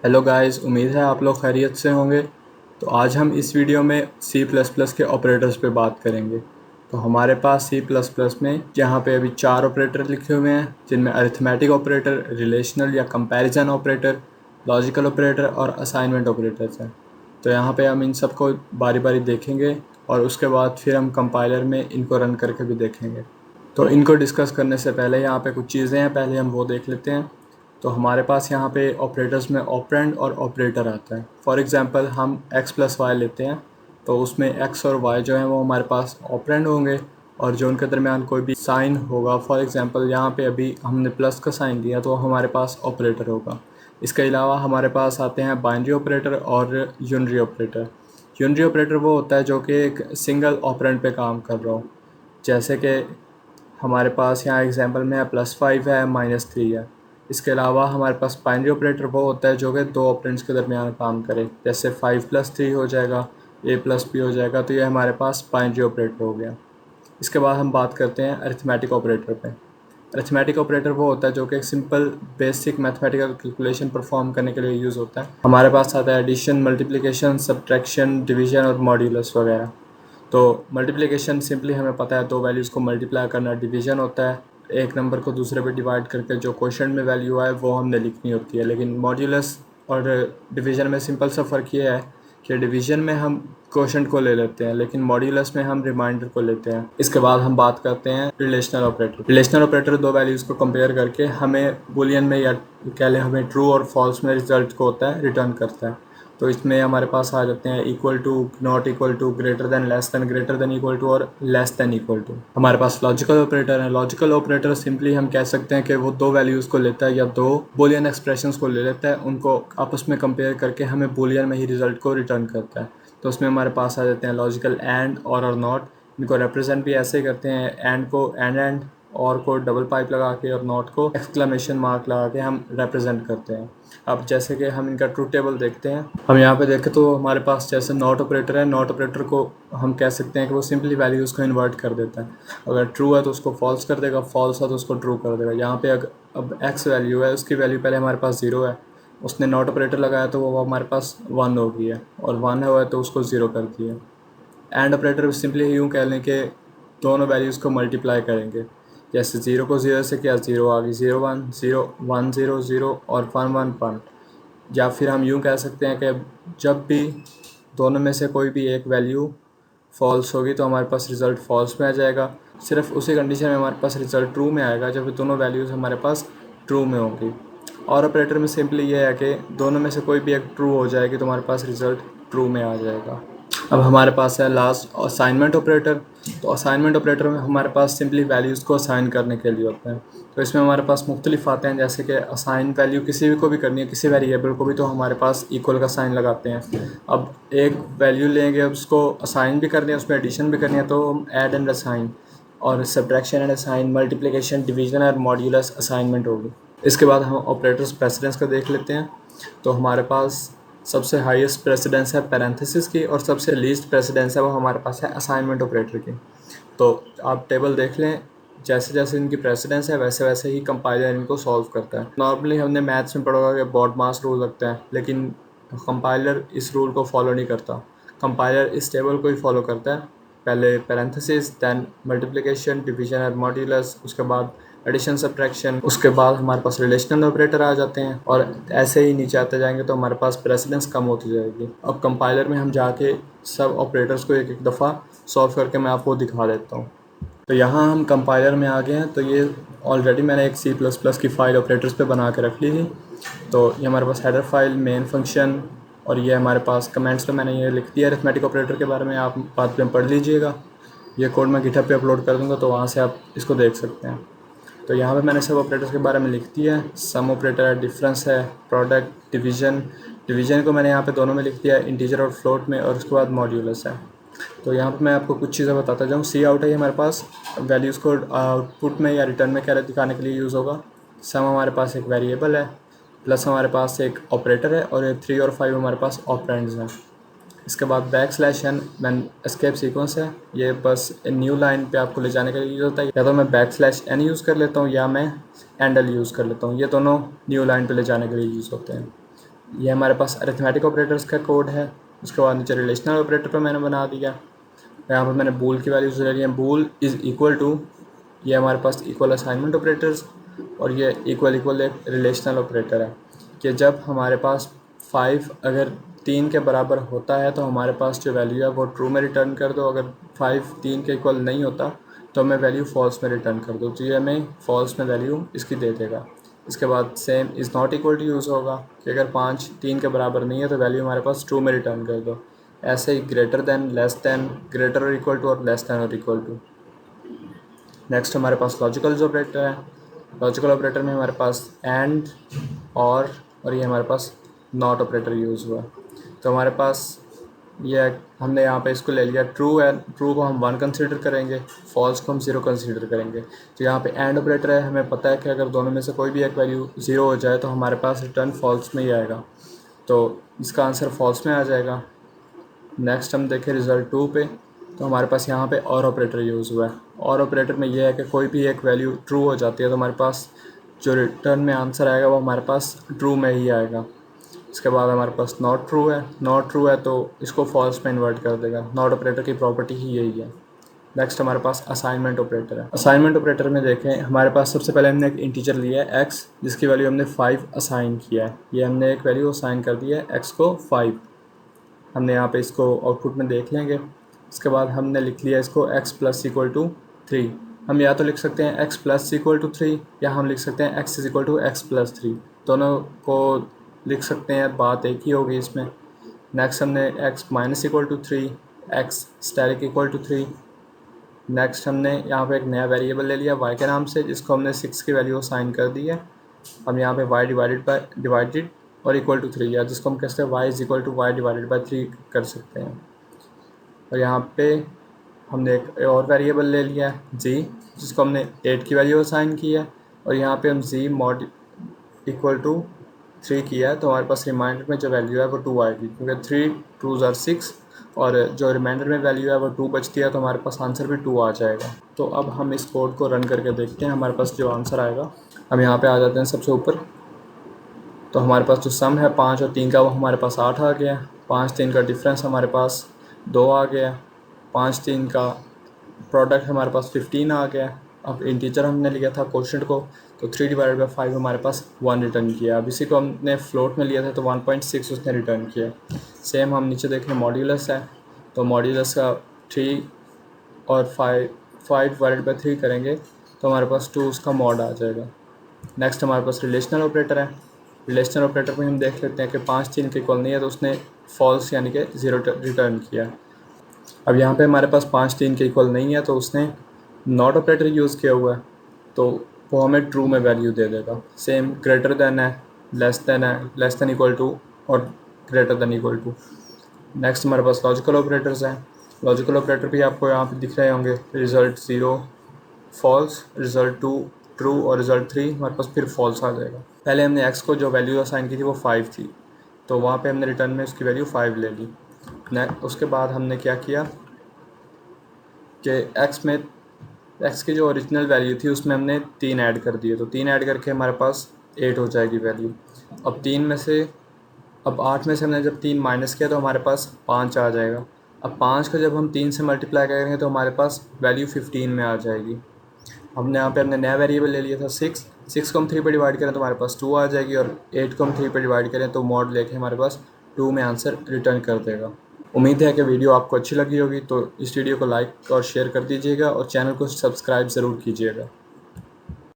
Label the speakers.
Speaker 1: Hello guys, उम्मीद है आप लोग खैरियत से होंगे। तो आज हम इस वीडियो में सी प्लस प्लस के ऑपरेटर्स पे बात करेंगे। तो हमारे पास सी प्लस प्लस में यहाँ पे अभी 4 ऑपरेटर लिखे हुए हैं, जिनमें अरिथमेटिक ऑपरेटर, रिलेशनल या कंपैरिजन ऑपरेटर, लॉजिकल ऑपरेटर और असाइनमेंट ऑपरेटर्स हैं। तो यहाँ पे हम इन सबको बारी बारी देखेंगे और उसके बाद फिर हम कंपाइलर में इनको रन करके भी देखेंगे। तो इनको डिस्कस करने से पहले यहाँ पे कुछ चीज़ें हैं, पहले हम वो देख लेते हैं। तो हमारे पास यहाँ पे ऑपरेटर्स में ऑपरेंड और ऑपरेटर आता है। फॉर एग्जांपल हम x प्लस वाई लेते हैं, तो उसमें x और y जो है वो हमारे पास ऑपरेंड होंगे और जो उनके दरमियान कोई भी साइन होगा, फॉर एग्जांपल यहाँ पे अभी हमने प्लस का साइन दिया तो हमारे पास ऑपरेटर होगा। इसके अलावा हमारे पास आते हैं बाइनरी ऑपरेटर और यूनरी ऑपरेटर। यूनरी ऑपरेटर वो होता है जो कि एक सिंगल ऑपरेंड पे काम कर रहा हो, जैसे कि हमारे पास यहाँ एग्जांपल में है +5 है, -3 है। इसके अलावा हमारे पास बाइनरी ऑपरेटर वो होता है जो कि दो ऑपरेंड्स के दरमियान काम करे, जैसे 5+3 हो जाएगा, a+b हो जाएगा। तो ये हमारे पास बाइनरी ऑपरेटर हो गया। इसके बाद हम बात करते हैं अरिथमेटिक ऑपरेटर पे। अरिथमेटिक ऑपरेटर वो होता है जो कि एक simple basic mathematical calculation perform करने के लिए यूज़ होता है। हमारे पास आता है एडिशन, मल्टीप्लिकेशन, सब्ट्रैक्शन, डिवीजन और मॉड्यूलस वगैरह। तो मल्टीप्लिकेशन सिंपली हमें पता है दो वैल्यूज़ को मल्टीप्लाई करना। डिवीजन होता है एक नंबर को दूसरे पे डिवाइड करके जो क्वेश्चन में वैल्यू आए वो हमने लिखनी होती है। लेकिन मॉड्यूलस और डिवीजन में सिंपल सा फ़र्क ये है कि डिवीजन में हम क्वोशंट को ले लेते हैं, लेकिन मॉड्यूलस में हम रिमाइंडर को लेते हैं। इसके बाद हम बात करते हैं रिलेशनल ऑपरेटर। रिलेशनल ऑपरेटर दो वैल्यूज़ को कंपेयर करके हमें बुलियन में या कह लें हमें ट्रू और फॉल्स में रिजल्ट को होता है रिटर्न करता है। तो इसमें हमारे पास आ जाते हैं equal to, not equal to, greater than, less than, greater than equal to और लेस देन इक्वल टू। हमारे पास लॉजिकल ऑपरेटर है। लॉजिकल ऑपरेटर सिंपली हम कह सकते हैं कि वो दो वैल्यूज़ को लेता है या दो बुलियन एक्सप्रेशंस को ले लेता है, उनको आपस में कंपेयर करके हमें बुलियन में ही रिजल्ट को रिटर्न करता है। तो उसमें हमारे पास आ जाते हैं लॉजिकल एंड और नॉट। इनको रिप्रेजेंट भी ऐसे करते हैं, एंड को एंड और को डबल पाइप लगा के और नॉट को एक्सक्लेमेशन मार्क लगा के हम रिप्रेजेंट करते हैं। अब जैसे कि हम इनका ट्रूथ टेबल देखते हैं, हम यहाँ पे देखें तो हमारे पास जैसे नॉट ऑपरेटर है, नॉट ऑपरेटर को हम कह सकते हैं कि वो सिंपली वैल्यूज़ को इन्वर्ट कर देता है। अगर ट्रू है तो उसको फॉल्स कर देगा, फॉल्स है तो उसको ट्रू कर देगा। यहाँ पे अब एक्स वैल्यू है, उसकी वैल्यू पहले हमारे पास 0 है, उसने नॉट ऑपरेटर लगाया तो वो हमारे पास 1 हो गई है, और 1 हुआ है तो उसको 0 कर दिया। एंड ऑपरेटर सिंपली यूँ कह लें कि दोनों वैल्यूज़ को मल्टीप्लाई करेंगे। जैसे 0 को 0 से किया, 0 आ गई, 0 1 0 1 0 0 और 1 1 1। या फिर हम यूँ कह सकते हैं कि जब भी दोनों में से कोई भी एक वैल्यू फॉल्स होगी तो हमारे पास रिज़ल्ट फॉल्स में आ जाएगा। सिर्फ उसी कंडीशन में हमारे पास रिज़ल्ट ट्रू में आएगा जब दोनों वैल्यूज़ हमारे पास ट्रू में होंगी। और ऑपरेटर में सिंपली ये है कि दोनों में से कोई भी एक ट्रू हो जाएगी तो हमारे पास रिज़ल्ट ट्रू में आ जाएगा। अब हमारे पास है लास्ट असाइनमेंट ऑपरेटर। तो असाइनमेंट ऑपरेटर में हमारे पास सिंपली वैल्यूज़ को असाइन करने के लिए होता है। तो इसमें हमारे पास मुख्तलिफ आते हैं, जैसे कि असाइन वैल्यू किसी भी को भी करनी है, किसी वेरिएबल को भी, तो हमारे पास इक्वल का साइन लगाते हैं। अब एक वैल्यू लेंगे, अब उसको असाइन भी करनी है, उसमें एडिशन भी करनी है, तो हम ऐड एंड असाइन और subtraction and assign, multiplication, division और मॉड्यूलस असाइनमेंट होगी। इसके बाद हम ऑपरेटर्स प्रेसिडेंस का देख लेते हैं। तो हमारे पास सबसे हाईएस्ट प्रेसिडेंस है पैरेंथेसिस की और सबसे लीस्ट प्रेसिडेंस है वो हमारे पास है असाइनमेंट ऑपरेटर की। तो आप टेबल देख लें, जैसे जैसे इनकी प्रेसिडेंस है वैसे वैसे ही कंपाइलर इनको सॉल्व करता है। नॉर्मली हमने मैथ्स में पढ़ा होगा कि बॉडमास रूल लगता है, लेकिन कंपाइलर इस रूल को फॉलो नहीं करता। कंपाइलर इस टेबल को ही फॉलो करता है, पहले पैरेंथेसिस, दैन मल्टीप्लिकेशन, डिवीजन और मॉड्यूलस, उसके बाद एडिशन, सब्ट्रैक्शन, उसके बाद हमारे पास रिलेशनल ऑपरेटर आ जाते हैं, और ऐसे ही नीचे आते जाएंगे तो हमारे पास प्रेसिडेंस कम होती जाएगी। अब कंपाइलर में हम जाके सब ऑपरेटर्स को एक एक दफ़ा सॉल्व करके मैं आपको दिखा देता हूँ। तो यहाँ हम कंपाइलर में आ गए हैं। तो ये ऑलरेडी मैंने एक C++ की फ़ाइल ऑपरेटर्स पे बना के रख ली थी। तो ये हमारे पास हेडर फाइल, मेन फंक्शन, और ये हमारे पास कमेंट्स पे मैंने ये लिख दिया अरिथमेटिक ऑपरेटर के बारे में, आप बाद में पढ़ लीजिएगा। ये कोड मैं गिटहब पे अपलोड कर दूँगा, तो वहाँ से आप इसको देख सकते हैं। तो यहाँ पे मैंने सब ऑपरेटर्स के बारे में लिख दिया है। सम ऑपरेटर है, डिफरेंस है, प्रोडक्ट, डिवीजन। डिवीजन को मैंने यहाँ पे दोनों में लिख दिया है, इंटीजर और फ्लोट में, और उसके बाद मॉड्यूलस है। तो यहाँ पे मैं आपको कुछ चीज़ें बताता जाऊँ। सी आउट है ये हमारे पास वैल्यूज़ को आउटपुट में या रिटर्न में क्या दिखाने के लिए यूज़ होगा। सम हमारे पास एक वेरिएबल है, प्लस हमारे पास एक ऑपरेटर है, और 3 और 5 हमारे पास ऑपरेंड्स हैं। इसके बाद \n मैन एस्केप सीक्वेंस है, ये बस न्यू लाइन पे आपको ले जाने के लिए यूज़ होता है। या तो मैं \n यूज़ कर लेता हूँ या मैं एंडल यूज़ कर लेता हूँ, ये दोनों न्यू लाइन पे ले जाने के लिए यूज़ होते हैं। ये हमारे पास अरिथमेटिक ऑपरेटर्स का कोड है। उसके बाद नीचे रिलेशनल ऑपरेटर पर मैंने बना दिया। यहाँ पर मैंने बूल की वैल्यूज़ ले ली हैं। बूल इज़ इक्वल टू, ये हमारे पास इक्वल असाइनमेंट ऑपरेटर्स, और ये इक्वल इक्वल एक रिलेशनल ऑपरेटर है कि जब हमारे पास 5 अगर 3 के बराबर होता है तो हमारे पास जो वैल्यू है वो ट्रू में रिटर्न कर दो। अगर 5 3 के इक्वल नहीं होता तो हमें वैल्यू फॉल्स में रिटर्न कर दो। तो ये हमें फॉल्स में वैल्यू इसकी दे देगा। इसके बाद same is not equal to use होगा कि अगर 5 3 के बराबर नहीं है तो वैल्यू हमारे पास ट्रू में रिटर्न कर दो। ऐसे ही greater than, less than, greater और इक्वल टू, और लेस दैन और इक्वल टू। नेक्स्ट हमारे पास लॉजिकल जो ऑपरेटर है, लॉजिकल ऑपरेटर में हमारे पास एंड, और ये हमारे पास नॉट ऑपरेटर यूज़ हुआ। तो हमारे पास ये हमने यहाँ पे इसको ले लिया, ट्रू है, ट्रू को हम 1 कंसीडर करेंगे, फॉल्स को हम 0 कंसीडर करेंगे। तो यहाँ पे एंड ऑपरेटर है, हमें पता है कि अगर दोनों में से कोई भी एक वैल्यू 0 हो जाए तो हमारे पास रिटर्न फॉल्स में ही आएगा। तो इसका आंसर फॉल्स में आ जाएगा। नेक्स्ट हम देखें रिज़ल्ट 2 पे, तो हमारे पास यहाँ पे और ऑपरेटर यूज़ हुआ है। और ऑपरेटर में ये है कि कोई भी एक वैल्यू ट्रू हो जाती है तो हमारे पास जो रिटर्न में आंसर आएगा वो हमारे पास ट्रू में ही आएगा। इसके बाद हमारे पास नॉट ट्रू है, नॉट ट्रू है तो इसको फॉल्स में इन्वर्ट कर देगा। नॉट ऑपरेटर की प्रॉपर्टी ही यही है। नेक्स्ट हमारे पास असाइनमेंट ऑपरेटर है। असाइनमेंट ऑपरेटर में देखें, हमारे पास सबसे पहले हमने एक इंटीजर लिया है x, जिसकी वैल्यू हमने 5 असाइन किया है। ये हमने एक वैल्यू असाइन कर दी है x को 5। हमने यहाँ पे इसको आउटपुट में देख लेंगे। इसके बाद हमने लिख लिया इसको x प्लस इक्वल टू 3। हम या तो लिख सकते हैं x प्लस इक्वल टू 3, या हम लिख सकते हैं x is equal to x plus 3। दोनों को लिख सकते हैं, बात एक ही होगी इसमें। नेक्स्ट हमने x minus equal to 3, x static equal to 3। Next हमने यहाँ पे एक नया वेरिएबल ले लिया y के नाम से, जिसको हमने 6 की वैल्यू असाइन कर दी है। हम यहाँ पे y डिवाइडेड और इक्वल टू 3 या जिसको हम कहते हैं y is equal to Y divided by 3 कर सकते हैं। और यहाँ पे हमने एक और वेरिएबल ले लिया है g, जिसको हमने 8 की वैल्यू असाइन की है। और यहाँ पे हम z मॉड इक्वल टू 3 किया है, तो हमारे पास रिमाइंडर में जो वैल्यू है वो 2 आएगी, क्योंकि 3 2 ज़ार 6, और जो रिमाइंडर में वैल्यू है वो 2 बचती है, तो हमारे पास आंसर भी 2 आ जाएगा। तो अब हम इस कोड को रन करके देखते हैं हमारे पास जो आंसर आएगा। हम यहाँ पे आ जाते हैं सबसे ऊपर। तो हमारे पास जो सम है 5 और 3 का वो हमारे पास 8 आ गया। 5 3 का डिफरेंस हमारे पास 2 आ गया। 5 3 का प्रोडक्ट हमारे पास 15 आ गया। अब इंटीजर हमने लिया था क्वोशिएंट को, तो 3 डिवाइडेड बाई 5 हमारे पास 1 रिटर्न किया। अब इसी को हमने फ्लोट में लिया था तो 1.6 उसने रिटर्न किया। सेम हम नीचे देखें मॉड्यूलस है, तो मॉड्यूलस का 3 और 5 डिवाइडेड बाई 3 करेंगे तो हमारे पास 2 उसका मॉड आ जाएगा। नेक्स्ट हमारे पास रिलेशनल ऑपरेटर है। रिलेशनल ऑपरेटर में हम देख लेते हैं कि 5 3 के इक्वल नहीं है तो उसने फॉल्स यानी कि 0 रिटर्न किया। अब यहाँ पे हमारे पास 5 3 के इक्वल नहीं है तो उसने नॉट ऑपरेटर यूज़ किया हुआ है, तो वो हमें ट्रू में वैल्यू दे देगा। सेम ग्रेटर दैन है, लेस दैन है, लेस दैन इक्वल टू और greater than equal to. Next हमारे पास लॉजिकल ऑपरेटर्स हैं। लॉजिकल ऑपरेटर भी आपको यहाँ पे दिख रहे होंगे। रिज़ल्ट 0 फॉल्स, रिज़ल्ट 2 ट्रू और रिज़ल्ट 3 हमारे पास फिर फॉल्स आ जाएगा। पहले हमने x को जो वैल्यू असाइन की थी वो 5 थी, तो वहाँ पे हमने रिटर्न में उसकी वैल्यू 5 ले ली। उसके बाद हमने क्या किया कि x की जो ओरिजिनल वैल्यू थी उसमें हमने 3 ऐड कर दिए, तो 3 ऐड करके हमारे पास 8 हो जाएगी वैल्यू। अब 8 में से हमने जब 3 माइनस किया तो हमारे पास 5 आ जाएगा। अब 5 को जब हम 3 से मल्टीप्लाई करेंगे तो हमारे पास वैल्यू 15 में आ जाएगी। हमने नया वेरिएबल ले लिया था 6 को हम 3 पे डिवाइड करें तो हमारे पास 2 आ जाएगी, और 8 को हम 3 पे डिवाइड करें तो मॉड लेके हमारे पास 2 में आंसर रिटर्न कर देगा। उम्मीद है कि वीडियो आपको अच्छी लगी होगी, तो इस वीडियो को लाइक और शेयर कर दीजिएगा और चैनल को सब्सक्राइब ज़रूर कीजिएगा।